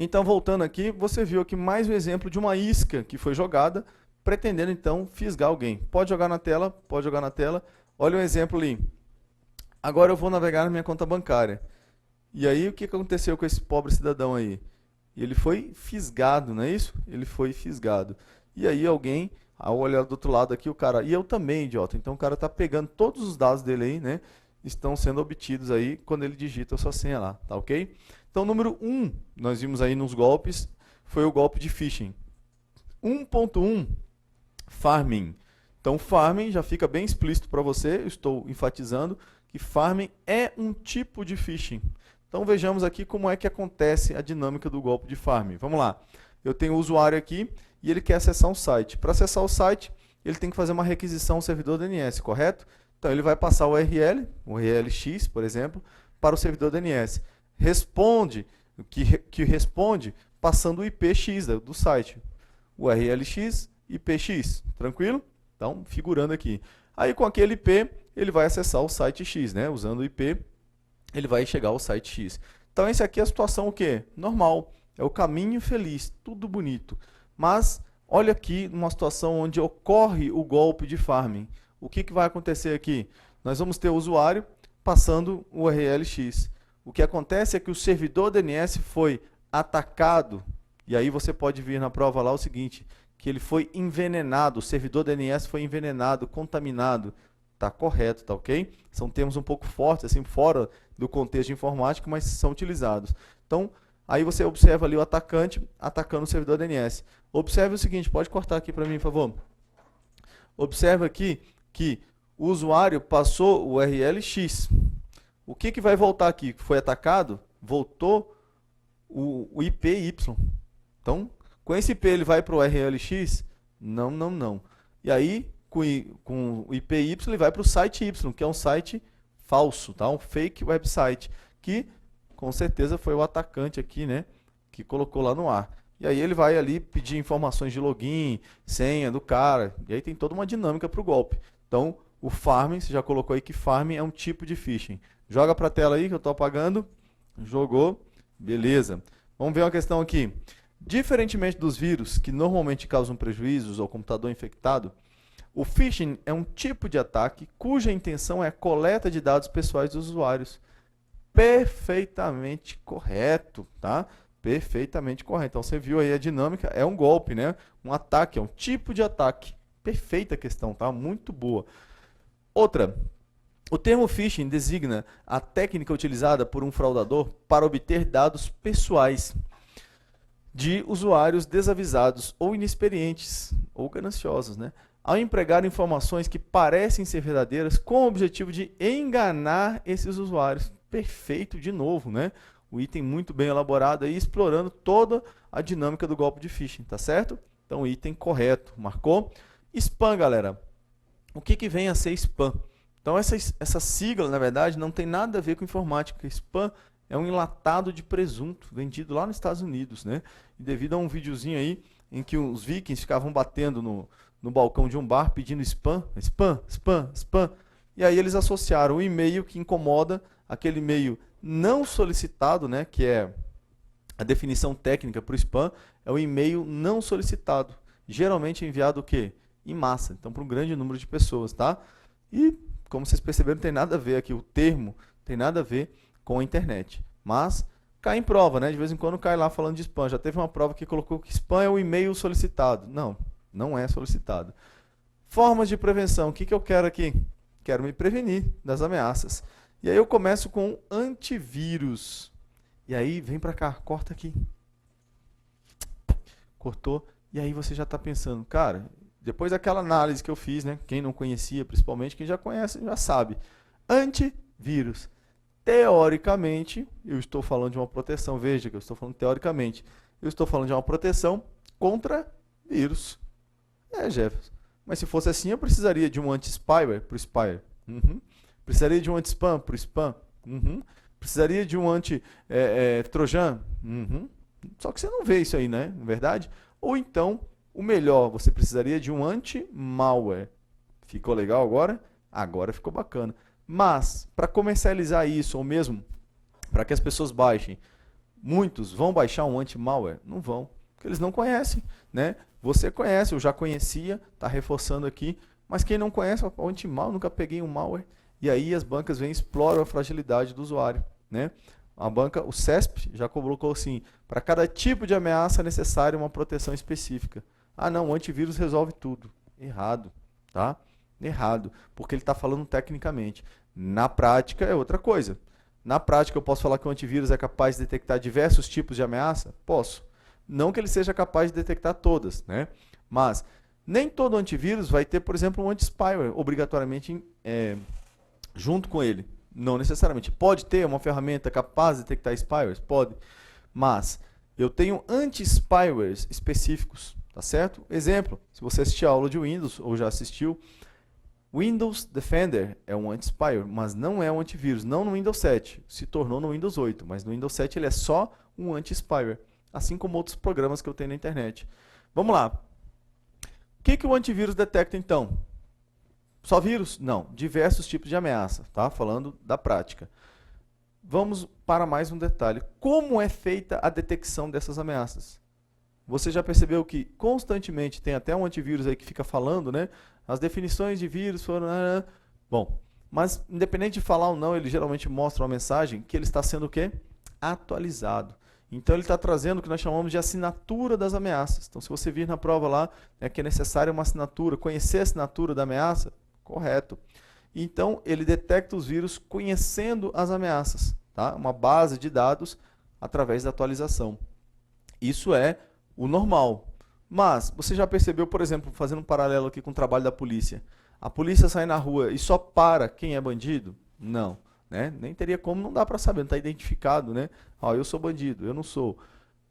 Então, voltando aqui, você viu aqui mais um exemplo de uma isca que foi jogada, pretendendo então fisgar alguém. Pode jogar na tela, pode jogar na tela. Olha um exemplo ali. Agora eu vou navegar na minha conta bancária. E aí, o que aconteceu com esse pobre cidadão aí? Ele foi fisgado, não é isso? Ele foi fisgado. E aí alguém, ao olhar do outro lado aqui, o cara, e eu também, idiota. Então o cara está pegando todos os dados dele aí, né? Estão sendo obtidos aí quando ele digita a sua senha lá, tá ok? Então, número 1, nós vimos aí nos golpes, foi o golpe de phishing. 1.1, farming. Então, farming já fica bem explícito para você, eu estou enfatizando que farming é um tipo de phishing. Então, vejamos aqui como é que acontece a dinâmica do golpe de farming. Vamos lá. Eu tenho o usuário aqui e ele quer acessar um site. Para acessar o site, ele tem que fazer uma requisição ao servidor DNS, correto? Então, ele vai passar o URL X, por exemplo, para o servidor DNS. Responde, que responde passando o IP X do site. URL X, IP X. Tranquilo? Então, figurando aqui. Aí, com aquele IP, ele vai acessar o site X, né? Usando o IP, ele vai chegar ao site X. Então, essa aqui é a situação o quê? Normal. É o caminho feliz, tudo bonito. Mas, olha aqui uma situação onde ocorre o golpe de farming. O que vai acontecer aqui? Nós vamos ter o usuário passando o URL X. O que acontece é que o servidor DNS foi atacado. E aí você pode vir na prova lá o seguinte, que ele foi envenenado, o servidor DNS foi envenenado, contaminado. Tá correto, tá ok? São termos um pouco fortes, assim, fora do contexto de informática, mas são utilizados. Então, aí você observa ali o atacante atacando o servidor DNS. Observe o seguinte, pode cortar aqui para mim, por favor. Observe aqui que o usuário passou o URL X. O que vai voltar aqui? Foi atacado? Voltou o IP Y. Então, com esse IP ele vai para o URL X? Não, não, não. E aí, com o IP Y, ele vai para o site Y, que é um site falso, tá? Um fake website, que com certeza foi o atacante aqui, né? Que colocou lá no ar. E aí ele vai ali pedir informações de login, senha do cara. E aí tem toda uma dinâmica para o golpe. Então, o farming, você já colocou aí que farming é um tipo de phishing. Joga para a tela aí que eu estou apagando. Jogou. Beleza. Vamos ver uma questão aqui. Diferentemente dos vírus, que normalmente causam prejuízos ao computador infectado, o phishing é um tipo de ataque cuja intenção é a coleta de dados pessoais dos usuários. Perfeitamente correto, tá? Perfeitamente correto. Então você viu aí a dinâmica, é um golpe, né? Um ataque, é um tipo de ataque. Perfeita questão, tá? Muito boa. Outra, o termo phishing designa a técnica utilizada por um fraudador para obter dados pessoais de usuários desavisados ou inexperientes ou gananciosos, né? Ao empregar informações que parecem ser verdadeiras com o objetivo de enganar esses usuários. Perfeito de novo, né? O item muito bem elaborado aí, explorando toda a dinâmica do golpe de phishing, tá certo? Então, item correto, marcou? Spam, galera. O que vem a ser spam? Então, essa sigla, na verdade, não tem nada a ver com informática. Spam é um enlatado de presunto, vendido lá nos Estados Unidos, né? E devido a um videozinho aí, em que os vikings ficavam batendo no balcão de um bar, pedindo spam, spam, spam, spam. E aí eles associaram o e-mail que incomoda, aquele e-mail não solicitado, né? Que é a definição técnica para o spam, é o e-mail não solicitado. Geralmente é enviado o quê? Em massa, então para um grande número de pessoas, tá? E, como vocês perceberam, não tem nada a ver aqui, o termo tem nada a ver com a internet. Mas cai em prova, né? De vez em quando cai lá falando de spam. Já teve uma prova que colocou que spam é o e-mail solicitado. Não, não é solicitado. Formas de prevenção. O que eu quero aqui? Quero me prevenir das ameaças. E aí eu começo com antivírus. E aí vem para cá, corta aqui. Cortou. E aí você já está pensando, cara, depois daquela análise que eu fiz, né? Quem não conhecia, principalmente, quem já conhece, já sabe. Antivírus. Teoricamente, eu estou falando de uma proteção, veja que eu estou falando teoricamente, eu estou falando de uma proteção contra vírus. Jefferson, mas se fosse assim, eu precisaria de um anti-spyware para o spyware. Uhum. Precisaria de um anti-spam para o spam. Uhum. Precisaria de um anti-trojan. Uhum. Só que você não vê isso aí, né? Na verdade? Ou então, o melhor, você precisaria de um anti-malware. Ficou legal agora? Agora ficou bacana. Mas, para comercializar isso, ou mesmo para que as pessoas baixem, muitos vão baixar um anti-malware? Não vão, porque eles não conhecem, né? Você conhece, eu já conhecia, está reforçando aqui, mas quem não conhece, o anti-malware, nunca peguei um malware. E aí as bancas vêm e exploram a fragilidade do usuário, né? A banca, o CESP já colocou assim, para cada tipo de ameaça é necessária uma proteção específica. Ah não, o antivírus resolve tudo. Errado, tá? Errado, porque ele está falando tecnicamente. Na prática é outra coisa. Na prática eu posso falar que o antivírus é capaz de detectar diversos tipos de ameaça? Posso. Não que ele seja capaz de detectar todas, né? Mas nem todo antivírus vai ter, por exemplo, um anti-spyware obrigatoriamente junto com ele. Não necessariamente. Pode ter uma ferramenta capaz de detectar spywares? Pode. Mas eu tenho anti-spywares específicos, tá certo? Exemplo, se você assistir a aula de Windows, ou já assistiu, Windows Defender é um anti-spyware, mas não é um antivírus. Não no Windows 7, se tornou no Windows 8, mas no Windows 7 ele é só um anti-spyware, assim como outros programas que eu tenho na internet. Vamos lá. O que o antivírus detecta então? Só vírus? Não, diversos tipos de ameaça, tá? Falando da prática. Vamos para mais um detalhe. Como é feita a detecção dessas ameaças? Você já percebeu que constantemente tem até um antivírus aí que fica falando, né? As definições de vírus foram... Bom, mas independente de falar ou não, ele geralmente mostra uma mensagem que ele está sendo o quê? Atualizado. Então ele está trazendo o que nós chamamos de assinatura das ameaças. Então se você vir na prova lá, que é necessária uma assinatura, conhecer a assinatura da ameaça, correto. Então, ele detecta os vírus conhecendo as ameaças, tá? Uma base de dados através da atualização. Isso é o normal. Mas, você já percebeu, por exemplo, fazendo um paralelo aqui com o trabalho da polícia, a polícia sai na rua e só para quem é bandido? Não. Né? Nem teria como, não dá para saber, não está identificado, né? Ah, eu sou bandido, eu não sou.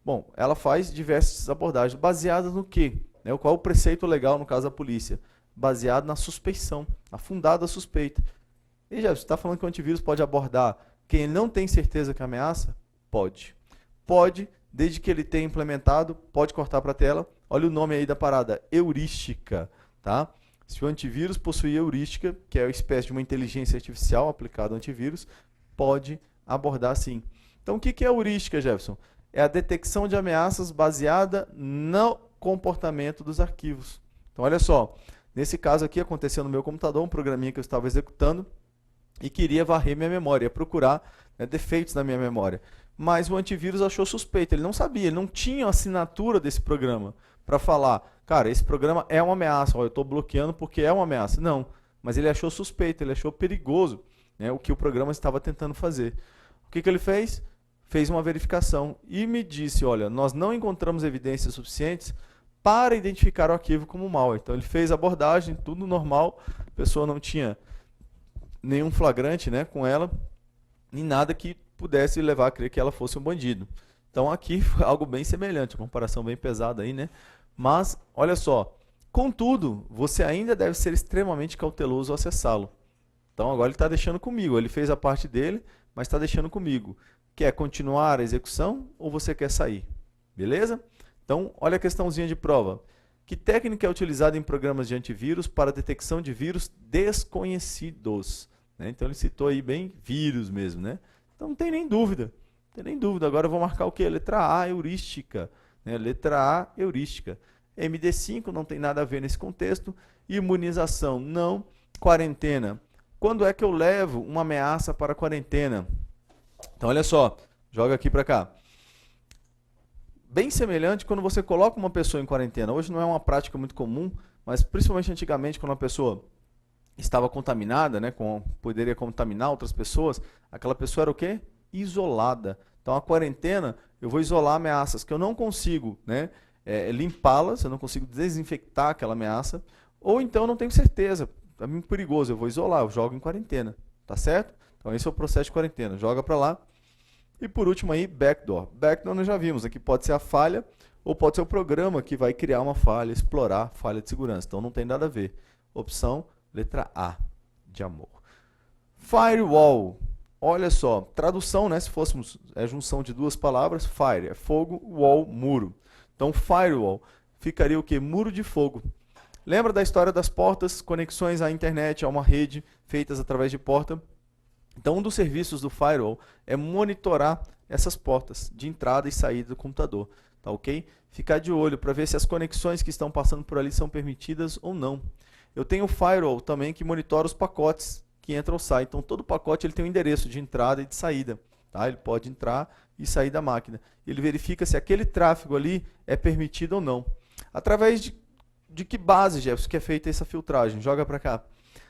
Bom, ela faz diversas abordagens, baseadas no quê? Né? Qual é o preceito legal no caso da polícia? Baseado na suspeição, na fundada suspeita. E já, você está falando que o antivírus pode abordar quem não tem certeza que é ameaça? Pode. Pode, desde que ele tenha implementado, pode cortar para a tela. Olha o nome aí da parada, heurística. Tá? Se o antivírus possuir heurística, que é uma espécie de uma inteligência artificial aplicada ao antivírus, pode abordar sim. Então o que é heurística, Jefferson? É a detecção de ameaças baseada no comportamento dos arquivos. Então olha só. Nesse caso aqui, aconteceu no meu computador, um programinha que eu estava executando e queria varrer minha memória, procurar defeitos na minha memória. Mas o antivírus achou suspeito, ele não sabia, ele não tinha a assinatura desse programa para falar, cara, esse programa é uma ameaça, ó, eu estou bloqueando porque é uma ameaça. Não, mas ele achou suspeito, ele achou perigoso, né, o que o programa estava tentando fazer. O que ele fez? Fez uma verificação e me disse, olha, nós não encontramos evidências suficientes para identificar o arquivo como malware. Então ele fez a abordagem, tudo normal, a pessoa não tinha nenhum flagrante, né, com ela, e nada que pudesse levar a crer que ela fosse um bandido. Então aqui foi algo bem semelhante, uma comparação bem pesada aí, né? Mas, olha só, contudo, você ainda deve ser extremamente cauteloso ao acessá-lo. Então agora ele está deixando comigo, ele fez a parte dele, mas está deixando comigo. Quer continuar a execução ou você quer sair? Beleza? Então, olha a questãozinha de prova. Que técnica é utilizada em programas de antivírus para detecção de vírus desconhecidos? Né? Então, ele citou aí bem vírus mesmo, né? Então, não tem nem dúvida. Não tem nem dúvida. Agora, eu vou marcar o quê? Letra A, heurística. Né? Letra A, heurística. MD5 não tem nada a ver nesse contexto. Imunização, não. Quarentena. Quando é que eu levo uma ameaça para a quarentena? Então, olha só. Joga aqui para cá. Bem semelhante quando você coloca uma pessoa em quarentena. Hoje não é uma prática muito comum, mas principalmente antigamente, quando a pessoa estava contaminada, né, poderia contaminar outras pessoas, aquela pessoa era o quê? Isolada. Então a quarentena, eu vou isolar ameaças que eu não consigo, né, limpá-las, eu não consigo desinfectar aquela ameaça, ou então eu não tenho certeza, é muito perigoso, eu vou isolar, eu jogo em quarentena, tá certo? Então esse é o processo de quarentena, joga para lá. E por último aí, backdoor. Backdoor nós já vimos, aqui pode ser a falha ou pode ser o programa que vai criar uma falha, explorar a falha de segurança. Então não tem nada a ver. Opção, letra A, de amor. Firewall. Olha só, tradução, né? Se fôssemos a junção de duas palavras, fire é fogo, wall, muro. Então firewall ficaria o quê? Muro de fogo. Lembra da história das portas, conexões à internet, a uma rede feitas através de porta? Então, um dos serviços do firewall é monitorar essas portas de entrada e saída do computador, tá ok? Ficar de olho para ver se as conexões que estão passando por ali são permitidas ou não. Eu tenho o firewall também que monitora os pacotes que entram ou saem. Então todo pacote ele tem um endereço de entrada e de saída, tá? Ele pode entrar e sair da máquina. Ele verifica se aquele tráfego ali é permitido ou não. Através de que base, Jefferson, que é feita essa filtragem? Joga para cá.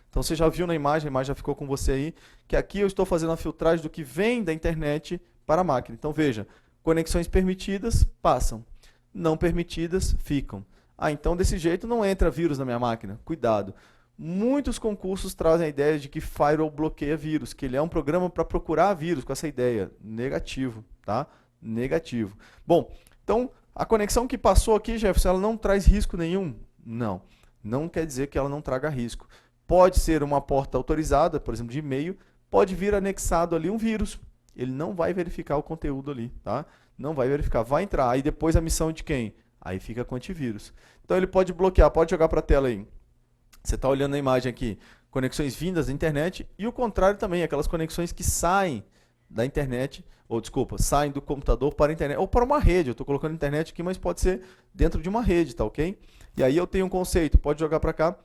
Então você já viu na imagem, a imagem já ficou com você aí, que aqui eu estou fazendo a filtragem do que vem da internet para a máquina. Então veja, conexões permitidas passam, não permitidas ficam. Ah, então desse jeito não entra vírus na minha máquina. Cuidado. Muitos concursos trazem a ideia de que firewall bloqueia vírus, que ele é um programa para procurar vírus com essa ideia. Negativo, tá? Negativo. Bom, então a conexão que passou aqui, Jefferson, ela não traz risco nenhum? Não. Não quer dizer que ela não traga risco. Pode ser uma porta autorizada, por exemplo, de e-mail, pode vir anexado ali um vírus. Ele não vai verificar o conteúdo ali, tá? Não vai verificar, vai entrar. Aí depois a missão de quem? Aí fica com antivírus. Então ele pode bloquear, pode jogar para a tela aí. Você está olhando a imagem aqui, conexões vindas da internet e o contrário também, aquelas conexões que saem da internet, ou desculpa, saem do computador para a internet, ou para uma rede. Eu estou colocando internet aqui, mas pode ser dentro de uma rede, tá ok? E aí eu tenho um conceito, pode jogar para cá.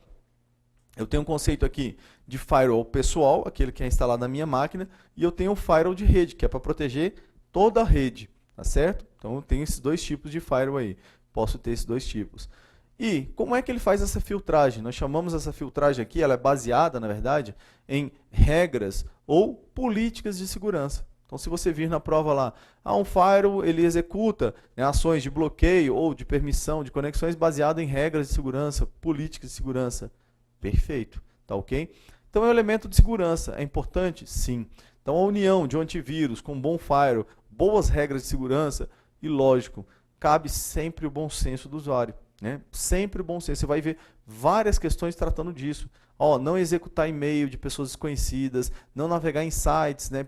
Eu tenho um conceito aqui de firewall pessoal, aquele que é instalado na minha máquina, e eu tenho o firewall de rede, que é para proteger toda a rede, tá certo? Então eu tenho esses dois tipos de firewall aí, posso ter esses dois tipos. E como é que ele faz essa filtragem? Nós chamamos essa filtragem aqui, ela é baseada, na verdade, em regras ou políticas de segurança. Então se você vir na prova lá, um firewall ele executa, né, ações de bloqueio ou de permissão de conexões baseado em regras de segurança, políticas de segurança. Perfeito, tá ok? Então é um elemento de segurança, é importante? Sim. Então a união de um antivírus com um bom firewall, boas regras de segurança e, lógico, cabe sempre o bom senso do usuário, né? Sempre o bom senso. Você vai ver várias questões tratando disso. Não executar e-mail de pessoas desconhecidas, não navegar em sites, né?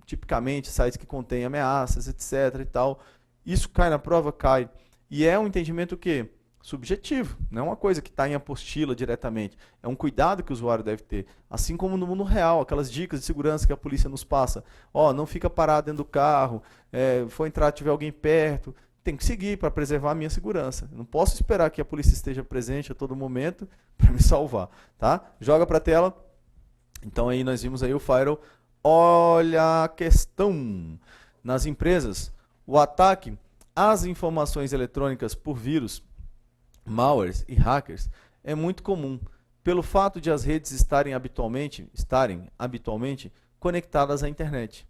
Tipicamente sites que contêm ameaças, etc. e tal. Isso cai na prova? Cai. E é um entendimento que subjetivo, não é uma coisa que está em apostila diretamente, é um cuidado que o usuário deve ter, assim como no mundo real, aquelas dicas de segurança que a polícia nos passa, não fica parado dentro do carro, for entrar, tiver alguém perto, tem que seguir para preservar a minha segurança, eu não posso esperar que a polícia esteja presente a todo momento para me salvar, tá? Joga para a tela, então aí nós vimos aí o firewall, olha a questão, nas empresas, o ataque às informações eletrônicas por vírus, malwares e hackers é muito comum, pelo fato de as redes estarem habitualmente conectadas à internet.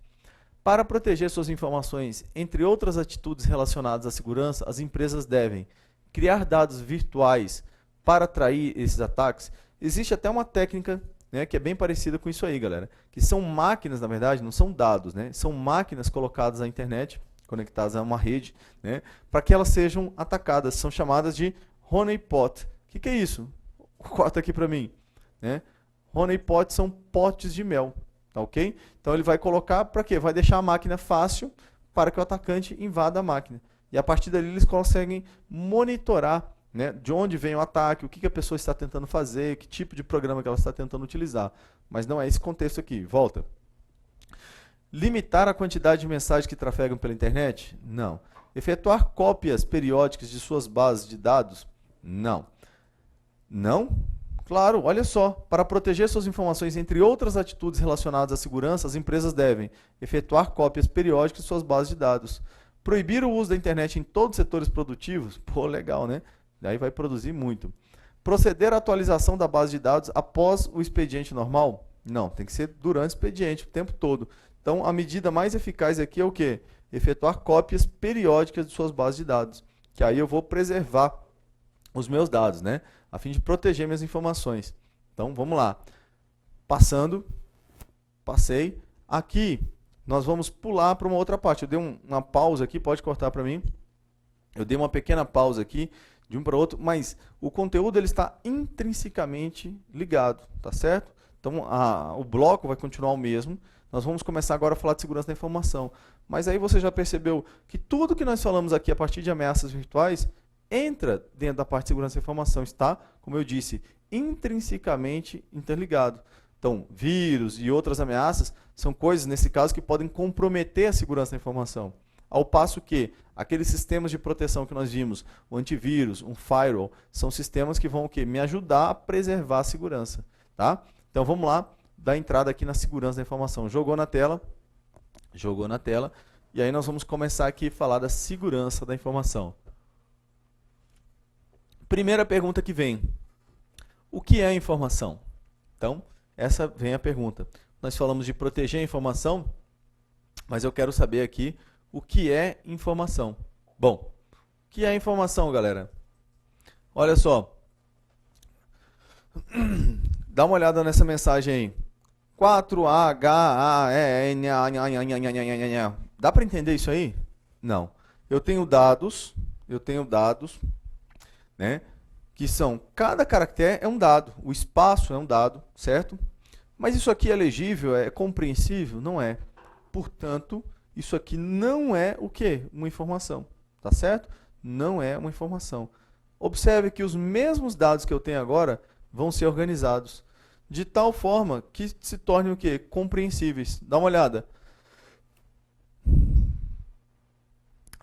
Para proteger suas informações, entre outras atitudes relacionadas à segurança, as empresas devem criar dados virtuais para atrair esses ataques. Existe até uma técnica, né, que é bem parecida com isso aí, galera, que são máquinas, na verdade, não são dados, né, são máquinas colocadas à internet, conectadas a uma rede, né, para que elas sejam atacadas, são chamadas de honeypot. O que é isso? Corta aqui para mim. Né? Honeypot são potes de mel. Tá ok? Então ele vai colocar para quê? Vai deixar a máquina fácil para que o atacante invada a máquina. E a partir dali eles conseguem monitorar, né, de onde vem o ataque, o que a pessoa está tentando fazer, que tipo de programa que ela está tentando utilizar. Mas não é esse contexto aqui. Volta. Limitar a quantidade de mensagens que trafegam pela internet? Não. Efetuar cópias periódicas de suas bases de dados? Não. Não? Claro, olha só. Para proteger suas informações, entre outras atitudes relacionadas à segurança, as empresas devem efetuar cópias periódicas de suas bases de dados. Proibir o uso da internet em todos os setores produtivos? Pô, legal, né? Daí vai produzir muito. Proceder à atualização da base de dados após o expediente normal? Não, tem que ser durante o expediente, o tempo todo. Então, a medida mais eficaz aqui é o quê? Efetuar cópias periódicas de suas bases de dados. Que aí eu vou preservar os meus dados, né? A fim de proteger minhas informações. Então, vamos lá. Passei. Aqui, nós vamos pular para uma outra parte. Eu dei uma pausa aqui, pode cortar para mim. Eu dei uma pequena pausa aqui, de um para outro, mas o conteúdo ele está intrinsecamente ligado, tá certo? Então, o bloco vai continuar o mesmo. Nós vamos começar agora a falar de segurança da informação. Mas aí você já percebeu que tudo que nós falamos aqui a partir de ameaças virtuais entra dentro da parte de segurança da informação. Está, como eu disse, intrinsecamente interligado. Então, vírus e outras ameaças são coisas, nesse caso, que podem comprometer a segurança da informação. Ao passo que aqueles sistemas de proteção que nós vimos, o antivírus, um firewall, são sistemas que vão o quê? Me ajudar a preservar a segurança. Tá? Então, vamos lá, dar entrada aqui na segurança da informação. Jogou na tela. E aí nós vamos começar aqui a falar da segurança da informação. Primeira pergunta que vem. O que é informação? Então, essa vem a pergunta. Nós falamos de proteger a informação, mas eu quero saber aqui o que é informação. Bom, o que é informação, galera? Olha só. Dá uma olhada nessa mensagem aí. 4H-A-E-N. Dá para entender isso aí? Não. Eu tenho dados, né, que são, cada caractere é um dado, o espaço é um dado, certo? Mas isso aqui é legível, é compreensível? Não é. Portanto, isso aqui não é o quê? Uma informação, tá certo? Não é uma informação. Observe que os mesmos dados que eu tenho agora vão ser organizados de tal forma que se tornem o quê? Compreensíveis. Dá uma olhada.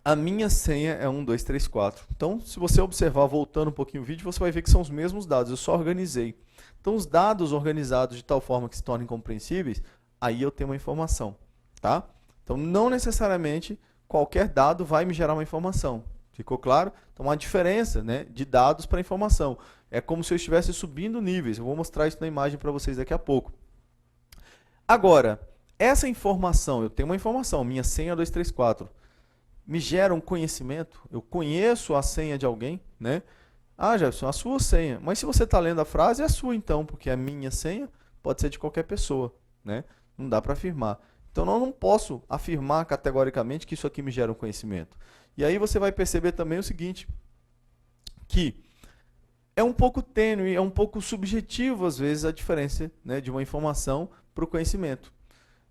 A minha senha é 1, 2, 3, 4. Então, se você observar, voltando um pouquinho o vídeo, você vai ver que são os mesmos dados, eu só organizei. Então, os dados organizados de tal forma que se tornem compreensíveis, aí eu tenho uma informação. Tá? Então, não necessariamente qualquer dado vai me gerar uma informação. Ficou claro? Então, uma diferença, né, de dados para informação. É como se eu estivesse subindo níveis. Eu vou mostrar isso na imagem para vocês daqui a pouco. Agora, essa informação, eu tenho uma informação, minha senha 234, me gera um conhecimento, eu conheço a senha de alguém, né? Ah, Jefferson, a sua senha. Mas se você está lendo a frase, é a sua então, porque a minha senha pode ser de qualquer pessoa, né? Não dá para afirmar. Então, eu não posso afirmar categoricamente que isso aqui me gera um conhecimento. E aí você vai perceber também o seguinte, que é um pouco tênue, é um pouco subjetivo, às vezes, a diferença, né, de uma informação para o conhecimento.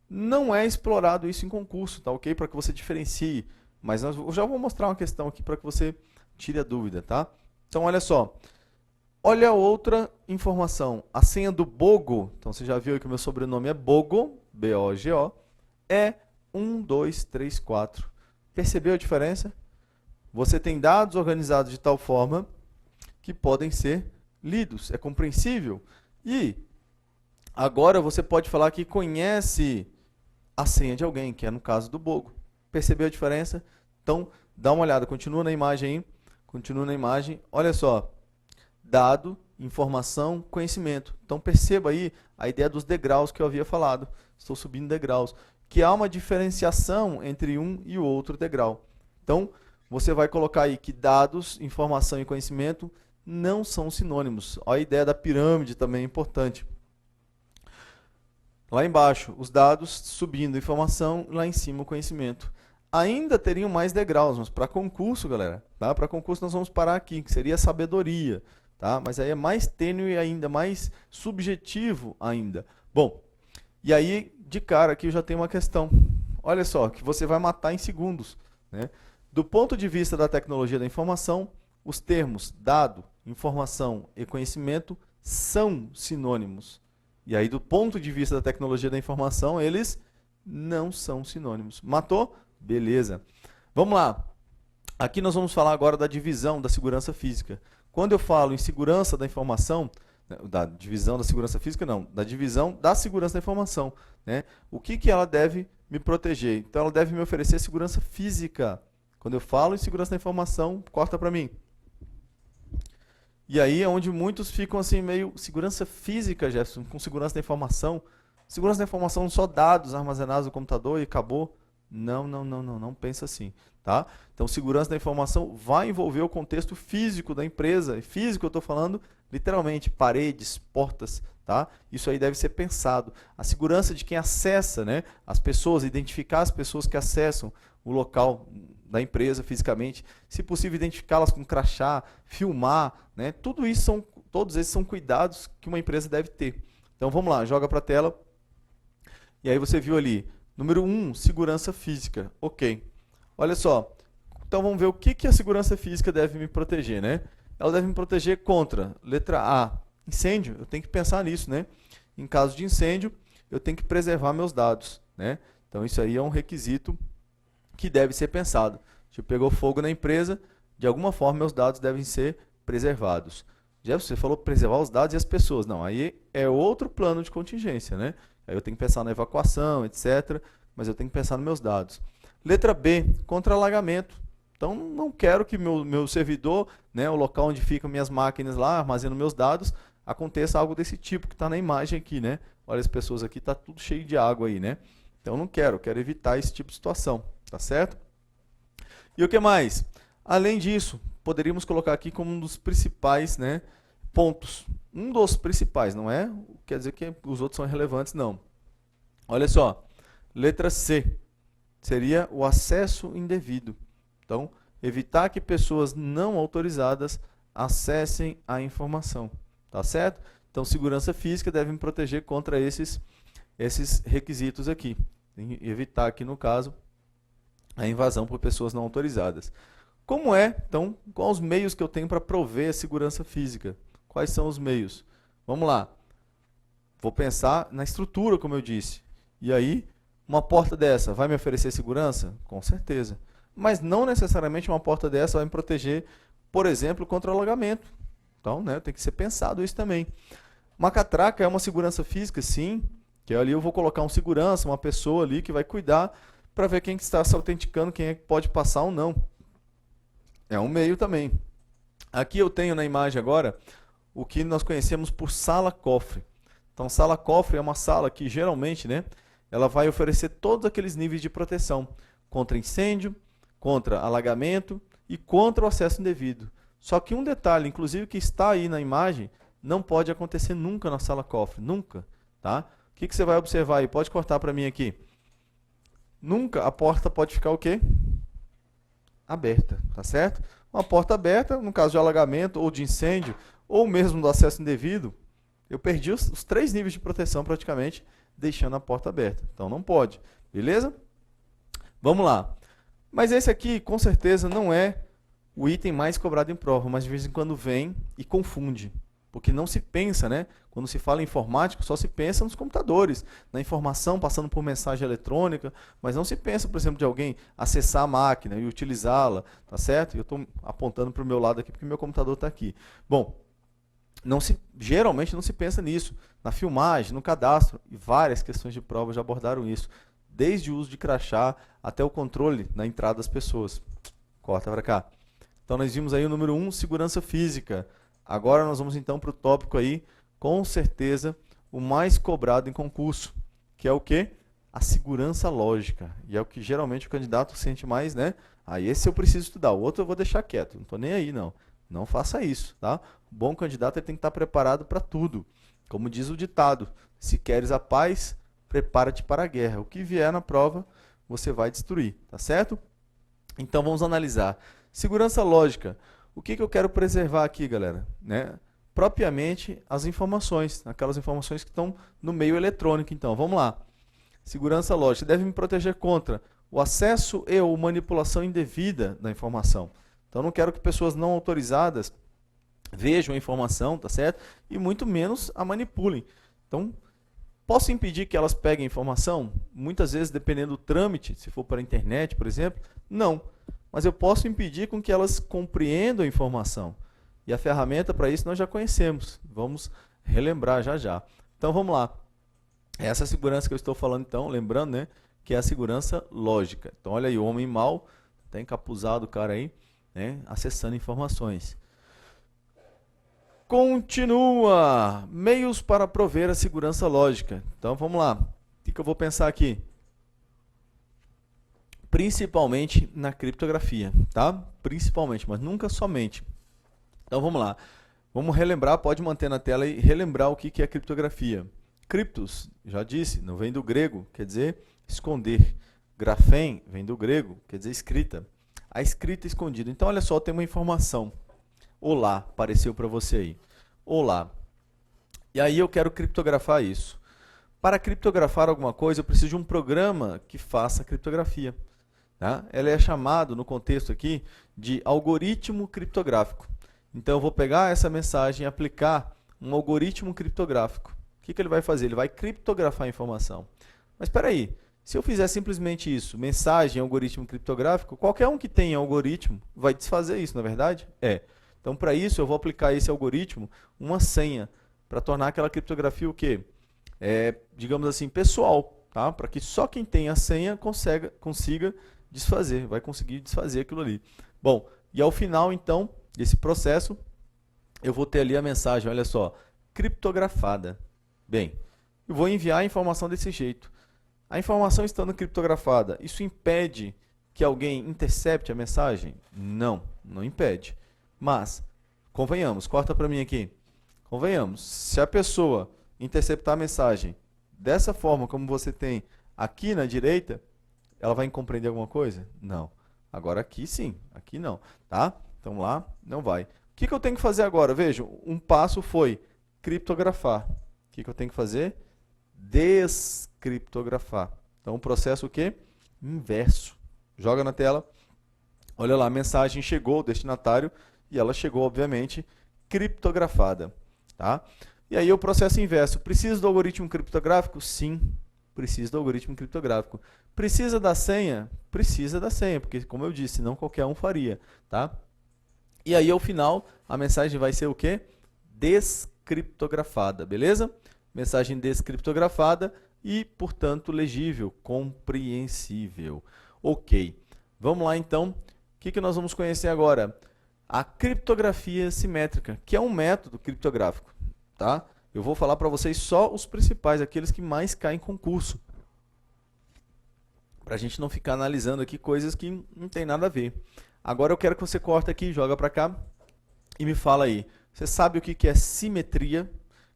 Não é explorado isso em concurso, tá ok? Para que você diferencie. Mas eu já vou mostrar uma questão aqui para que você tire a dúvida, tá? Então, olha só. Olha outra informação. A senha do Bogo, então você já viu que o meu sobrenome é Bogo, B-O-G-O, é 1, 2, 3, 4. Percebeu a diferença? Você tem dados organizados de tal forma que podem ser lidos, é compreensível. E agora você pode falar que conhece a senha de alguém, que é no caso do Bogo. Percebeu a diferença? Então, dá uma olhada, continua na imagem aí. Continua na imagem. Olha só. Dado, informação, conhecimento. Então, perceba aí a ideia dos degraus que eu havia falado. Estou subindo degraus. Que há uma diferenciação entre um e o outro degrau. Então, você vai colocar aí que dados, informação e conhecimento não são sinônimos. A ideia da pirâmide também é importante. Lá embaixo, os dados, subindo informação, lá em cima o conhecimento. Ainda teriam mais degraus, mas para concurso, galera, tá? Para concurso nós vamos parar aqui, que seria a sabedoria, tá? Mas aí é mais tênue ainda, mais subjetivo ainda. Bom, e aí, de cara aqui eu já tenho uma questão. Olha só, que você vai matar em segundos, né? Do ponto de vista da tecnologia da informação, os termos dado, informação e conhecimento são sinônimos. E aí, do ponto de vista da tecnologia da informação, eles não são sinônimos. Matou? Beleza. Vamos lá. Aqui nós vamos falar agora da divisão da segurança física. Quando eu falo em segurança da informação, da divisão da segurança física, não, da divisão da segurança da informação, né? O que ela deve me proteger? Então, ela deve me oferecer segurança física. Quando eu falo em segurança da informação, corta para mim. E aí é onde muitos ficam assim, meio segurança física, Jefferson, com segurança da informação. Segurança da informação só dados armazenados no computador e acabou. Não pensa assim, tá? Então, segurança da informação vai envolver o contexto físico da empresa. E físico eu estou falando literalmente paredes, portas, tá? Isso aí deve ser pensado. A segurança de quem acessa, né? As pessoas, identificar as pessoas que acessam o local da empresa fisicamente, se possível identificá-las com crachá, filmar, né? Tudo isso todos esses são cuidados que uma empresa deve ter. Então vamos lá, joga para a tela. E aí você viu ali, número 1, segurança física. Ok. Olha só, então vamos ver o que a segurança física deve me proteger, né? Ela deve me proteger contra, letra A, incêndio. Eu tenho que pensar nisso, né? em caso de incêndio, eu tenho que preservar meus dados, né? Então isso aí é um requisito que deve ser pensado. Se pegou fogo na empresa, de alguma forma meus dados devem ser preservados. Já você falou preservar os dados e as pessoas. Não, aí é outro plano de contingência, né? Aí eu tenho que pensar na evacuação, etc. Mas eu tenho que pensar nos meus dados. Letra B, contra-alagamento. Então, não quero que meu servidor, né, o local onde ficam minhas máquinas lá, armazenando meus dados, aconteça algo desse tipo que está na imagem aqui, né? Olha as pessoas aqui, está tudo cheio de água aí, né? Então, não quero evitar esse tipo de situação, tá certo? E o que mais? Além disso, poderíamos colocar aqui como um dos principais, né, pontos. Um dos principais, não é? Quer dizer que os outros são irrelevantes, não. Olha só, letra C seria o acesso indevido. Então, evitar que pessoas não autorizadas acessem a informação, tá certo? Então, segurança física deve me proteger contra esses requisitos aqui. E evitar aqui, no caso, a invasão por pessoas não autorizadas. Como é, então, quais os meios que eu tenho para prover a segurança física? Quais são os meios? Vamos lá. Vou pensar na estrutura, como eu disse. E aí, uma porta dessa vai me oferecer segurança? Com certeza. Mas não necessariamente uma porta dessa vai me proteger, por exemplo, contra o alagamento. Então, né, tem que ser pensado isso também. Uma catraca é uma segurança física? Sim. Que ali eu vou colocar um segurança, uma pessoa ali que vai cuidar para ver quem que está se autenticando, quem é que pode passar ou não. É um meio também. Aqui eu tenho na imagem agora o que nós conhecemos por sala-cofre. Então, sala-cofre é uma sala que geralmente, né, ela vai oferecer todos aqueles níveis de proteção contra incêndio, contra alagamento e contra o acesso indevido. Só que um detalhe, inclusive que está aí na imagem, não pode acontecer nunca na sala-cofre, nunca, tá? O que você vai observar aí? Pode cortar para mim aqui. Nunca a porta pode ficar o quê? Aberta, tá certo? Uma porta aberta, no caso de alagamento ou de incêndio, ou mesmo do acesso indevido, eu perdi os 3 níveis de proteção praticamente, deixando a porta aberta. Então não pode, beleza? Vamos lá. Mas esse aqui, com certeza, não é o item mais cobrado em prova, mas de vez em quando vem e confunde. Porque não se pensa, né? Quando se fala em informática, só se pensa nos computadores, na informação passando por mensagem eletrônica, mas não se pensa, por exemplo, de alguém acessar a máquina e utilizá-la, tá certo? Eu estou apontando para o meu lado aqui porque meu computador está aqui. Bom, geralmente não se pensa nisso. Na filmagem, no cadastro, e várias questões de prova já abordaram isso. Desde o uso de crachá até o controle na entrada das pessoas. Corta para cá. Então nós vimos aí o número 1, segurança física. Agora nós vamos então para o tópico aí, com certeza, o mais cobrado em concurso, que é o quê? A segurança lógica. E é o que geralmente o candidato sente mais, né? Ah, esse eu preciso estudar, o outro eu vou deixar quieto. Não estou nem aí, não. Não faça isso, tá? O bom candidato ele tem que estar preparado para tudo. Como diz o ditado, se queres a paz, prepara-te para a guerra. O que vier na prova, você vai destruir, tá certo? Então vamos analisar. Segurança lógica. O que eu quero preservar aqui, galera? Né? Propriamente as informações, aquelas informações que estão no meio eletrônico. Então, vamos lá. Segurança lógica. Deve me proteger contra o acesso e ou manipulação indevida da informação. Então, não quero que pessoas não autorizadas vejam a informação, tá certo? E muito menos a manipulem. Então, posso impedir que elas peguem a informação? Muitas vezes, dependendo do trâmite, se for para a internet, por exemplo, não. Mas eu posso impedir com que elas compreendam a informação. E a ferramenta para isso nós já conhecemos. Vamos relembrar já já. Então vamos lá. Essa segurança que eu estou falando então, lembrando, né, que é a segurança lógica. Então olha aí, o homem mau, está encapuzado o cara aí, né, acessando informações. Continua. Meios para prover a segurança lógica. Então vamos lá. O que eu vou pensar aqui? Principalmente na criptografia, tá? Principalmente, mas nunca somente. Então vamos lá. Vamos relembrar, pode manter na tela e relembrar o que é criptografia. Criptos, já disse, não vem do grego, quer dizer esconder. Grafém vem do grego, quer dizer escrita. A escrita escondida. Então olha só, tem uma informação. Olá, apareceu para você aí. Olá. E aí eu quero criptografar isso. Para criptografar alguma coisa, eu preciso de um programa que faça criptografia. Tá? Ela é chamado, no contexto aqui, de algoritmo criptográfico. Então, eu vou pegar essa mensagem e aplicar um algoritmo criptográfico. O que ele vai fazer? Ele vai criptografar a informação. Mas espera aí, se eu fizer simplesmente isso, mensagem, algoritmo criptográfico, qualquer um que tenha algoritmo vai desfazer isso, não é verdade? É. Então, para isso, eu vou aplicar esse algoritmo, uma senha, para tornar aquela criptografia o quê? Digamos assim, pessoal, tá? Para que só quem tem a senha consiga desfazer, vai conseguir desfazer aquilo ali. Bom, e ao final, então, desse processo, eu vou ter ali a mensagem, olha só, criptografada. Bem, eu vou enviar a informação desse jeito. A informação estando criptografada, isso impede que alguém intercepte a mensagem? Não, não impede. Mas, convenhamos, corta para mim aqui. Convenhamos, se a pessoa interceptar a mensagem dessa forma como você tem aqui na direita, ela vai compreender alguma coisa? Não. Agora aqui sim, aqui não, tá? Então lá não vai. O que eu tenho que fazer agora? Vejam, um passo foi criptografar. O que eu tenho que fazer? Descriptografar. Então o processo o quê? Inverso. Joga na tela. Olha lá, a mensagem chegou ao destinatário e ela chegou, obviamente, criptografada, tá? E aí o processo inverso. Precisa do algoritmo criptográfico? Sim, precisa do algoritmo criptográfico. Precisa da senha? Precisa da senha, porque como eu disse, não qualquer um faria, tá? E aí ao final a mensagem vai ser o quê? Descriptografada, beleza? Mensagem descriptografada e, portanto, legível, compreensível. Ok, vamos lá então. O que nós vamos conhecer agora? A criptografia simétrica, que é um método criptográfico, tá? Eu vou falar para vocês só os principais, aqueles que mais caem em concurso, para a gente não ficar analisando aqui coisas que não tem nada a ver. Agora eu quero que você corte aqui, joga para cá e me fala aí. Você sabe o que é simetria?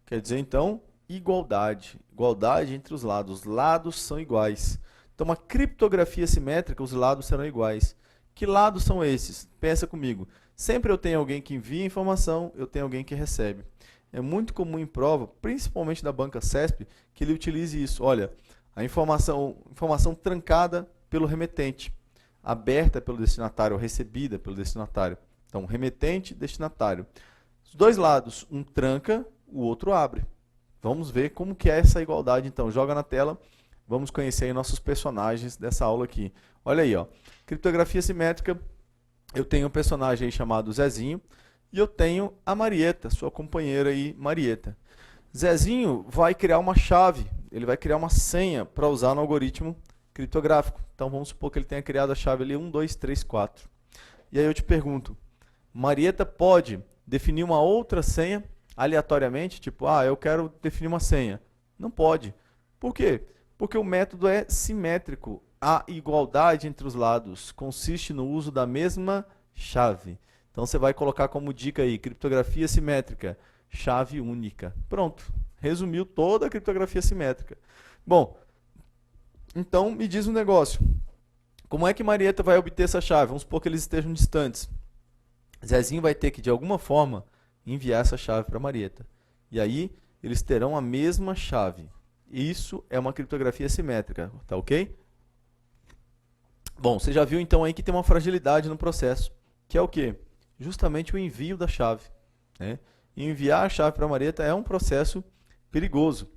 Quer dizer, então, igualdade. Igualdade entre os lados. Os lados são iguais. Então, uma criptografia simétrica, os lados serão iguais. Que lados são esses? Pensa comigo. Sempre eu tenho alguém que envia informação, eu tenho alguém que recebe. É muito comum em prova, principalmente da banca CESP, que ele utilize isso. Olha, a informação trancada pelo remetente, aberta pelo destinatário, ou recebida pelo destinatário. Então, remetente, destinatário. Os dois lados, um tranca, o outro abre. Vamos ver como que é essa igualdade, então. Joga na tela, vamos conhecer aí nossos personagens dessa aula aqui. Olha aí, ó. Criptografia simétrica, eu tenho um personagem aí chamado Zezinho, e eu tenho a Marieta, sua companheira aí, Marieta. Zezinho vai criar uma chave, ele vai criar uma senha para usar no algoritmo criptográfico. Então vamos supor que ele tenha criado a chave ali 1, 2, 3, 4. E aí eu te pergunto, Marieta pode definir uma outra senha aleatoriamente? Tipo, eu quero definir uma senha. Não pode. Por quê? Porque o método é simétrico. A igualdade entre os lados consiste no uso da mesma chave. Então você vai colocar como dica aí, criptografia simétrica, chave única. Pronto, resumiu toda a criptografia simétrica. Bom, então me diz um negócio. Como é que Marieta vai obter essa chave? Vamos supor que eles estejam distantes. Zezinho vai ter que, de alguma forma, enviar essa chave para Marieta. E aí, eles terão a mesma chave. Isso é uma criptografia simétrica, tá ok? Bom, você já viu então aí que tem uma fragilidade no processo, que é o quê? Justamente o envio da chave, né? Enviar a chave para Marieta é um processo perigoso,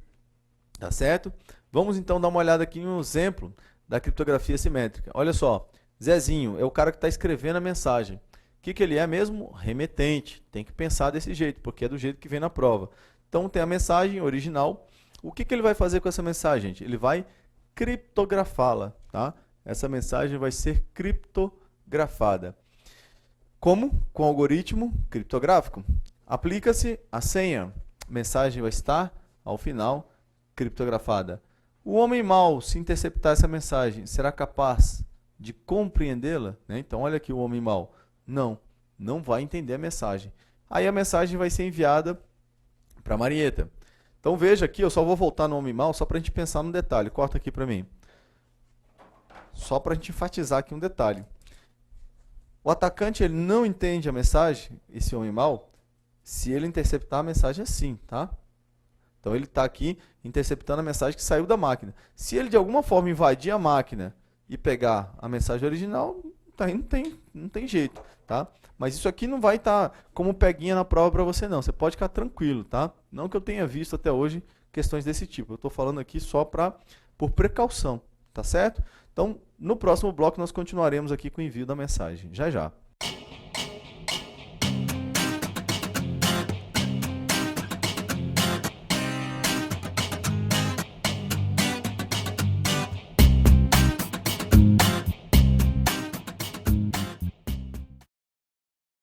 tá certo? Vamos então dar uma olhada aqui em um exemplo da criptografia simétrica. Olha só, Zezinho é o cara que está escrevendo a mensagem. O que ele é mesmo? Remetente. Tem que pensar desse jeito, porque é do jeito que vem na prova. Então tem a mensagem original. O que ele vai fazer com essa mensagem, gente? Ele vai criptografá-la, tá? Essa mensagem vai ser criptografada. Como? Com o algoritmo criptográfico. Aplica-se a senha. A mensagem vai estar, ao final, criptografada. O homem mau, se interceptar essa mensagem, será capaz de compreendê-la? Né? Então, olha aqui o homem mau. Não vai entender a mensagem. Aí a mensagem vai ser enviada para Marieta. Então, veja aqui, eu só vou voltar no homem mau, só para a gente pensar no detalhe. Corta aqui para mim. Só para a gente enfatizar aqui um detalhe. O atacante ele não entende a mensagem, esse homem mau, se ele interceptar a mensagem assim, tá? Então ele está aqui interceptando a mensagem que saiu da máquina. Se ele de alguma forma invadir a máquina e pegar a mensagem original, não tem jeito, tá? Mas isso aqui não vai estar como peguinha na prova para você não, você pode ficar tranquilo, tá? Não que eu tenha visto até hoje questões desse tipo, eu estou falando aqui só por precaução, tá certo? Então, no próximo bloco nós continuaremos aqui com o envio da mensagem, já já.